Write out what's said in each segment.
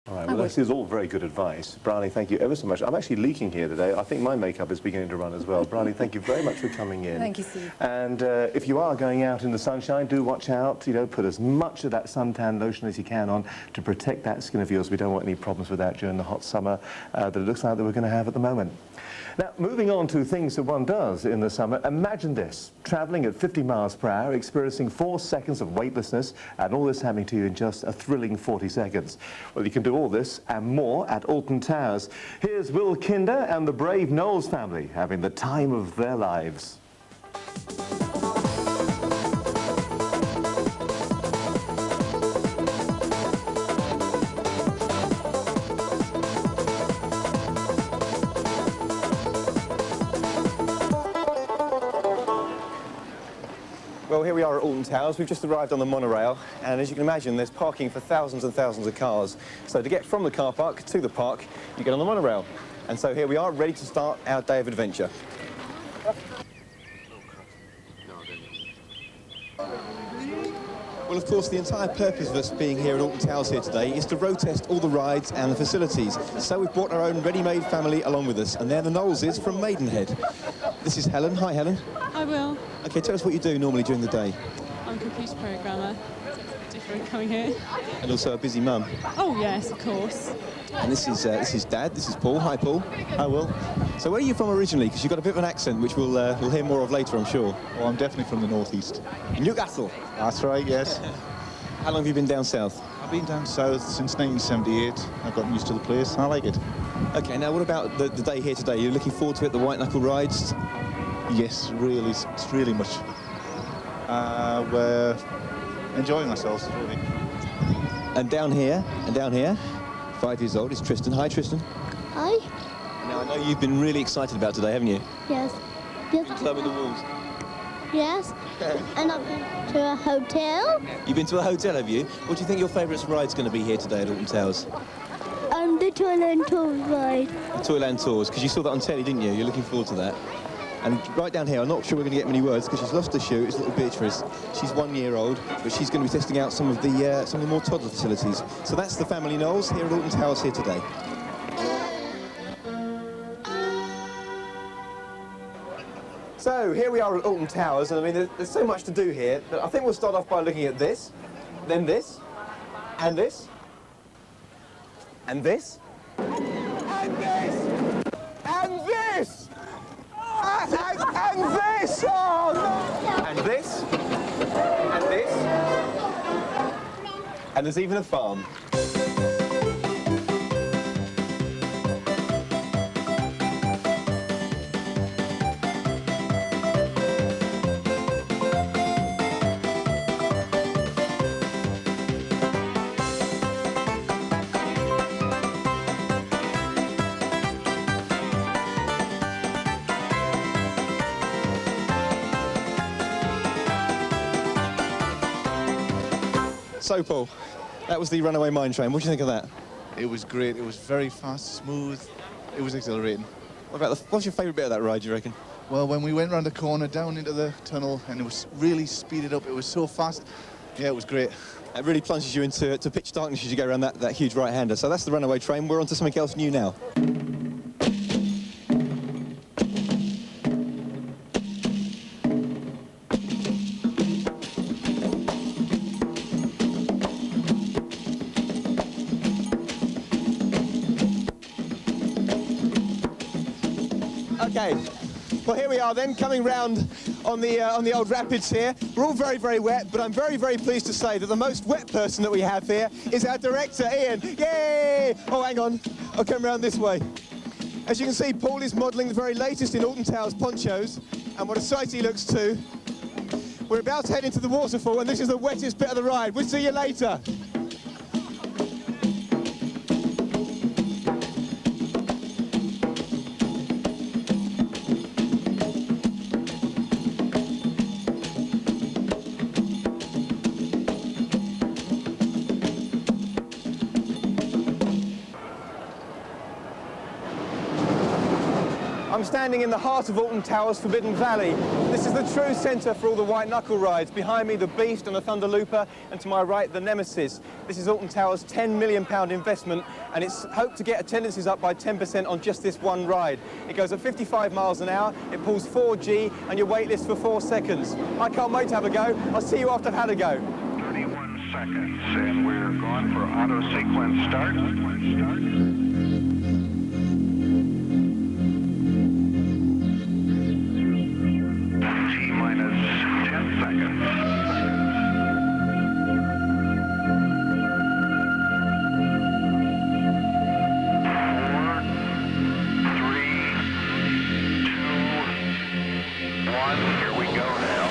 All right, well, this is all very good advice. Brownie, thank you ever so much. I'm actually leaking here today. I think my makeup is beginning to run as well. Brownie, thank you very much for coming in. Thank you, Steve. And if you are going out in the sunshine, do watch out. You know, put as much of that suntan lotion as you can on to protect that skin of yours. We don't want any problems with that during the hot summer that it looks like that we're going to have at the moment. Now, moving on to things that one does in the summer, imagine this, travelling at 50 miles per hour, experiencing 4 seconds of weightlessness, and all this happening to you in just a thrilling 40 seconds. Well, you can do all this and more at Alton Towers. Here's Will Kinder and the brave Knowles family having the time of their lives. Well, here we are at Alton Towers. We've just arrived on the monorail, and as you can imagine, there's parking for thousands and thousands of cars. So to get from the car park to the park, you get on the monorail. And so here we are, ready to start our day of adventure. Well, of course, the entire purpose of us being here at Alton Towers here today is to road test all the rides and the facilities. So we've brought our own ready-made family along with us, and they're the Knowleses from Maidenhead. This is Helen. Hi, Helen. I will. OK, tell us what you do normally during the day. I'm a computer programmer. Different coming here. And also a busy mum. Oh, yes, of course. And this is Dad. This is Paul. Hi, Paul. Hi, Will. So where are you from originally? Because you've got a bit of an accent, which we'll hear more of later, I'm sure. Well, I'm definitely from the northeast. Newcastle. That's right, yes. How long have you been down south? I've been down south since 1978. I've gotten used to the place. I like it. OK, now what about the day here today? You're looking forward to it, the white knuckle rides? Yes, really, it's really much. We're enjoying ourselves, really. And down here, 5 years old, is Tristan. Hi, Tristan. Hi. Now, I know you've been really excited about today, haven't you? Yes. Climbing the walls. Yes. And I've been to a hotel. You've been to a hotel, have you? What do you think your favourite ride's going to be here today at Alton Towers? The Toyland Tours ride. The Toyland Tours, because you saw that on telly, didn't you? You're looking forward to that. And right down here, I'm not sure we're going to get many words because she's lost her shoe. It's little Beatrice. She's 1 year old, but she's going to be testing out some of the more toddler facilities. So that's the family Knowles here at Alton Towers here today. So here we are at Alton Towers, and I mean, there's so much to do here. But I think we'll start off by looking at this, then this, and this, and this, and this, and this. And this! Oh, no! And this. And this. And there's even a farm. So, Paul, that was the runaway mine train. What do you think of that? It was great. It was very fast, smooth. It was exhilarating. What's your favourite bit of that ride, do you reckon? Well, when we went round the corner, down into the tunnel, and it was really speeded up. It was so fast. Yeah, it was great. It really plunges you into pitch darkness as you go around that huge right-hander. So that's the runaway train. We're on to something else new now. Okay, well here we are then, coming round on the old rapids here. We're all very, very wet, but I'm very, very pleased to say that the most wet person that we have here is our director, Ian. Yay! Oh, hang on, I'll come round this way. As you can see, Paul is modelling the very latest in Alton Towers ponchos, and what a sight he looks too. We're about to head into the waterfall, and this is the wettest bit of the ride. We'll see you later. I'm standing in the heart of Alton Towers' Forbidden Valley. This is the true centre for all the white knuckle rides. Behind me, the Beast and the Thunder Looper, and to my right, the Nemesis. This is Alton Towers' £10 million investment, and it's hoped to get attendances up by 10% on just this one ride. It goes at 55 miles an hour, it pulls 4G, and your wait list for 4 seconds. I can't wait to have a go. I'll see you after I've had a go. 31 seconds, and we're going for auto sequence start. T-minus 10 seconds. 4, 3, 2, 1. Here we go now.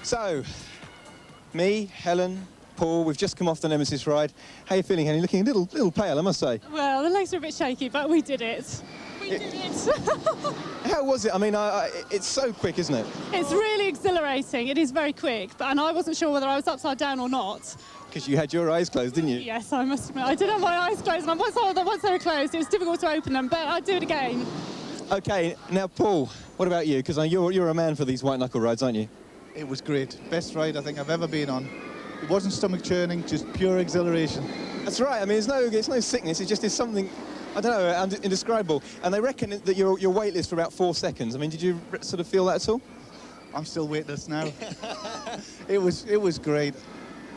So, me, Helen, Paul, we've just come off the Nemesis ride. How are you feeling, Helen? You're looking a little pale, I must say. Well, the legs are a bit shaky, but we did it. We did it. How was it? I mean, it's so quick, isn't it? It's really exhilarating. It is very quick, and I wasn't sure whether I was upside down or not. Because you had your eyes closed, didn't you? Yes, I must admit. I did have my eyes closed, and once they were closed, it was difficult to open them, but I'd do it again. OK, now, Paul, what about you? Because you're a man for these white knuckle rides, aren't you? It was great. Best ride I think I've ever been on. It wasn't stomach churning, just pure exhilaration. That's right. I mean, it's no sickness. It just is something, I don't know, indescribable. And they reckon that your wait list for about 4 seconds. I mean, did you sort of feel that at all? I'm still weightless now. It was great.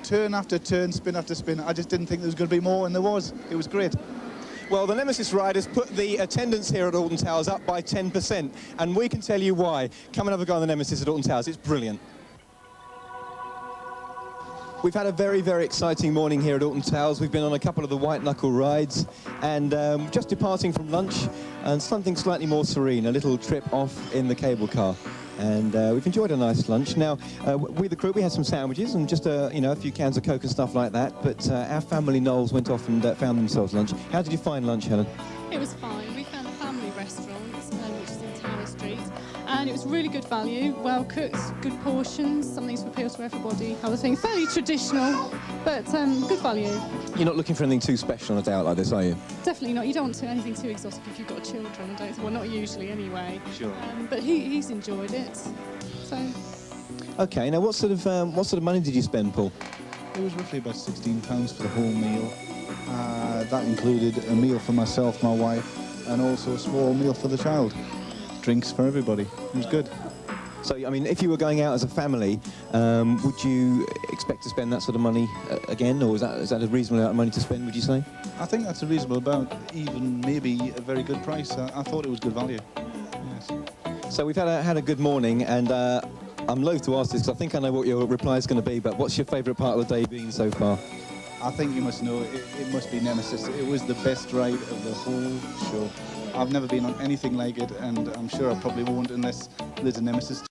Turn after turn, spin after spin. I just didn't think there was going to be more, and there was. It was great. Well, the Nemesis ride has put the attendance here at Alton Towers up by 10%, and we can tell you why. Come and have a go on the Nemesis at Alton Towers. It's brilliant. We've had a very, very exciting morning here at Alton Towers. We've been on a couple of the white knuckle rides, and just departing from lunch, and something slightly more serene, a little trip off in the cable car. And we've enjoyed a nice lunch. Now, we, the crew, we had some sandwiches and just a few cans of Coke and stuff like that. But our family Knowles went off and found themselves lunch. How did you find lunch, Helen? It was fine. We found a family restaurant, which is in Tower Street, and it was really good value, well cooked, good portions, something to appeal to everybody. I was thinking fairly traditional, but good value. You're not looking for anything too special on a day out like this, are you? Definitely not. You don't want anything too exotic if you've got children. Well, not usually anyway. Sure. But he's enjoyed it. So. Okay. Now, what sort of money did you spend, Paul? It was roughly about £16 for the whole meal. That included a meal for myself, my wife, and also a small meal for the child. Drinks for everybody. It was good. So, I mean, if you were going out as a family, would you expect to spend that sort of money again, or is that a reasonable amount of money to spend, would you say? I think that's a reasonable amount, even maybe a very good price. I thought it was good value. Yes. So we've had a good morning, and I'm loath to ask this because I think I know what your reply is going to be, but what's your favourite part of the day been so far? I think you must know, it must be Nemesis. It was the best ride of the whole show. I've never been on anything like it, and I'm sure I probably won't unless there's a Nemesis.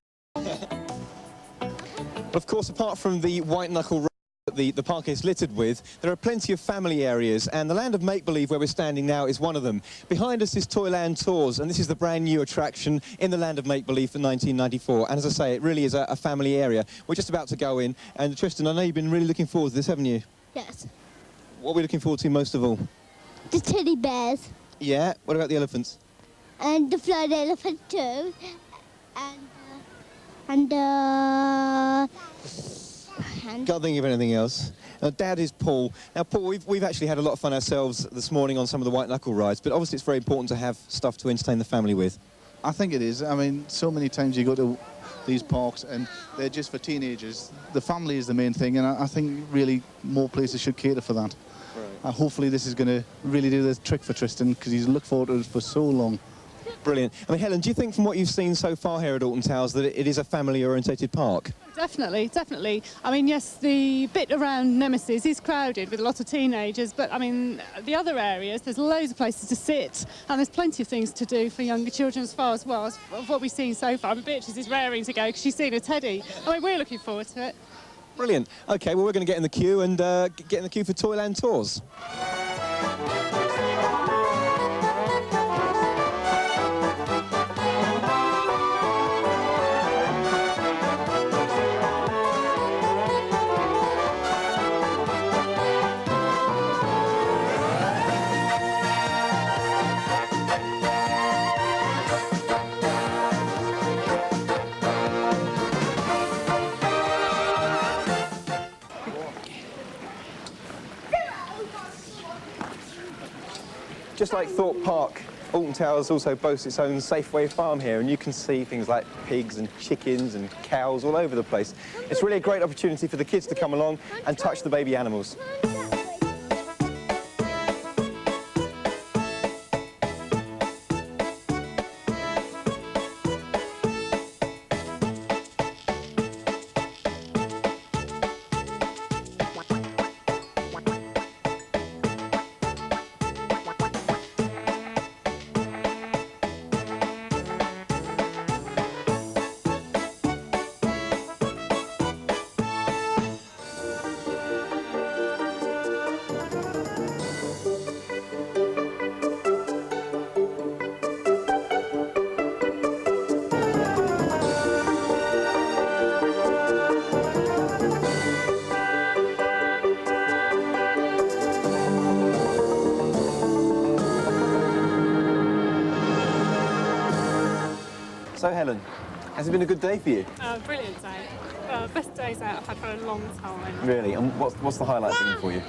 Of course, apart from the white knuckle ride that the park is littered with, there are plenty of family areas, and the Land of Make-Believe where we're standing now is one of them. Behind us is Toyland Tours, and this is the brand new attraction in the Land of Make-Believe for 1994. And as I say, it really is a family area. We're just about to go in, and Tristan, I know you've been really looking forward to this, haven't you? Yes. What are we looking forward to most of all? The teddy bears. Yeah, what about the elephants? And the flying elephant too. And Can't think of anything else. Now, Dad is Paul. Now, Paul, we've actually had a lot of fun ourselves this morning on some of the white knuckle rides, but obviously it's very important to have stuff to entertain the family with. I think it is. I mean, so many times you go to these parks and they're just for teenagers. The family is the main thing, and I think really more places should cater for that. Right. Hopefully this is going to really do the trick for Tristan, because he's looked forward to it for so long. Brilliant. I mean, Helen, do you think from what you've seen so far here at Alton Towers that it is a family-orientated park? Definitely, definitely. I mean, yes, the bit around Nemesis is crowded with a lot of teenagers, but I mean, the other areas, there's loads of places to sit, and there's plenty of things to do for younger children as far as well as what we've seen so far. I mean, Beatrice is raring to go because she's seen a teddy. I mean, we're looking forward to it. Brilliant. OK, well, we're going to get in the queue and get in the queue for Toyland Tours. Just like Thorpe Park, Alton Towers also boasts its own Safeway farm here, and you can see things like pigs and chickens and cows all over the place. It's really a great opportunity for the kids to come along and touch the baby animals. So, Helen, has it been a good day for you? Brilliant day. Best days out I've had for a long time. Really? And what's the highlight thing for you?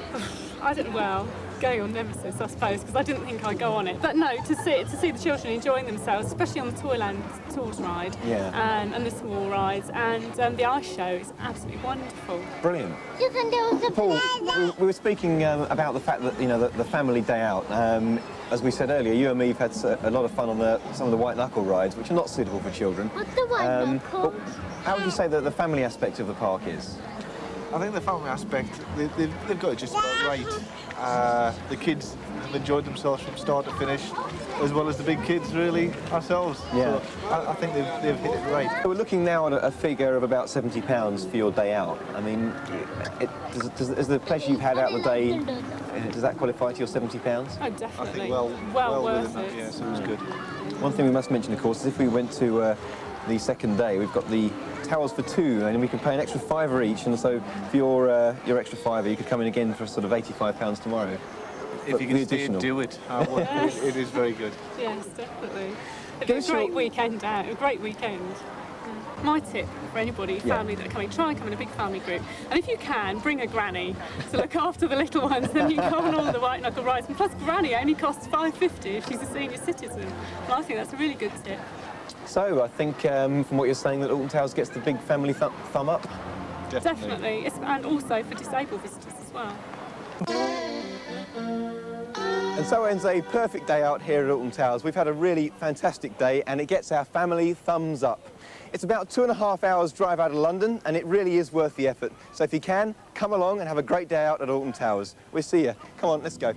I don't know, well, going on Nemesis, I suppose, because I didn't think I'd go on it. But no, to see the children enjoying themselves, especially on the Toyland Tours ride, and the small rides, and the ice show is absolutely wonderful. Brilliant. You can do the Paul, we were speaking about the fact that, you know, the family day out. As we said earlier, you and me have had a lot of fun on some of the white knuckle rides, which are not suitable for children. What's the white knuckle? How would you say that the family aspect of the park is? I think the family aspect, they've got it just about right. The kids have enjoyed themselves from start to finish, as well as the big kids, really, ourselves. Yeah. So I think they've hit it right. We're looking now at a figure of about £70 for your day out. I mean, is the pleasure you've had out the day, does that qualify to your £70? Oh, definitely. I think well worth within it. that, yes, it was good. One thing we must mention, of course, is if we went to the second day, we've got the towers for two, and we can pay an extra £5 each, and so for your extra £5, you could come in again for sort of £85 tomorrow. If you can stay and do it, it is very good. Yes, definitely. It's a great weekend out, a great weekend. My tip for anybody, family that are coming, try and come in a big family group. And if you can, bring a granny to look after the little ones, then you can go on all the white knuckle rides. And plus, granny only costs £5.50 if she's a senior citizen. And I think that's a really good tip. So I think from what you're saying that Alton Towers gets the big family thumb up? Definitely. And also for disabled visitors as well. And so ends a perfect day out here at Alton Towers. We've had a really fantastic day, and it gets our family thumbs up. It's about 2.5 hours drive out of London, and it really is worth the effort. So if you can, come along and have a great day out at Alton Towers. We'll see you. Come on, let's go.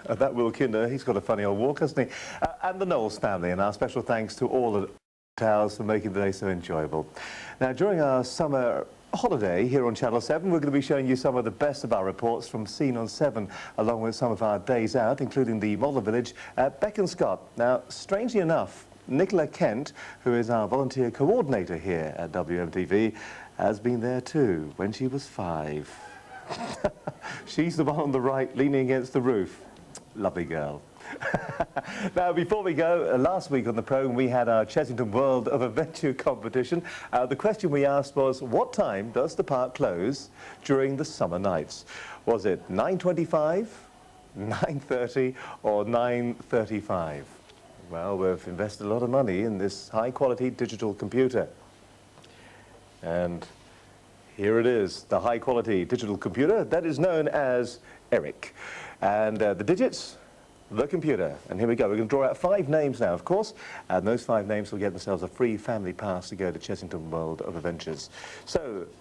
That Will Kinder, he's got a funny old walk, hasn't he? And the Knowles family, and our special thanks to all at Towers for making the day so enjoyable. Now, during our summer holiday here on Channel 7, we're going to be showing you some of the best of our reports from Scene on 7, along with some of our days out, including the model village at Beaconscott. Now, strangely enough, Nicola Kent, who is our volunteer coordinator here at WMtv, has been there too when she was 5. She's the one on the right leaning against the roof. Lovely girl. Now, before we go, last week on the programme we had our Chessington World of Adventure competition. The question we asked was, what time does the park close during the summer nights? Was it 9:25, 9:30 or 9:35? Well, we've invested a lot of money in this high-quality digital computer. And here it is, the high-quality digital computer that is known as Eric. And the digits, the computer. And here we go. We're going to draw out 5 names now, of course. And those 5 names will get themselves a free family pass to go to Chessington World of Adventures. So,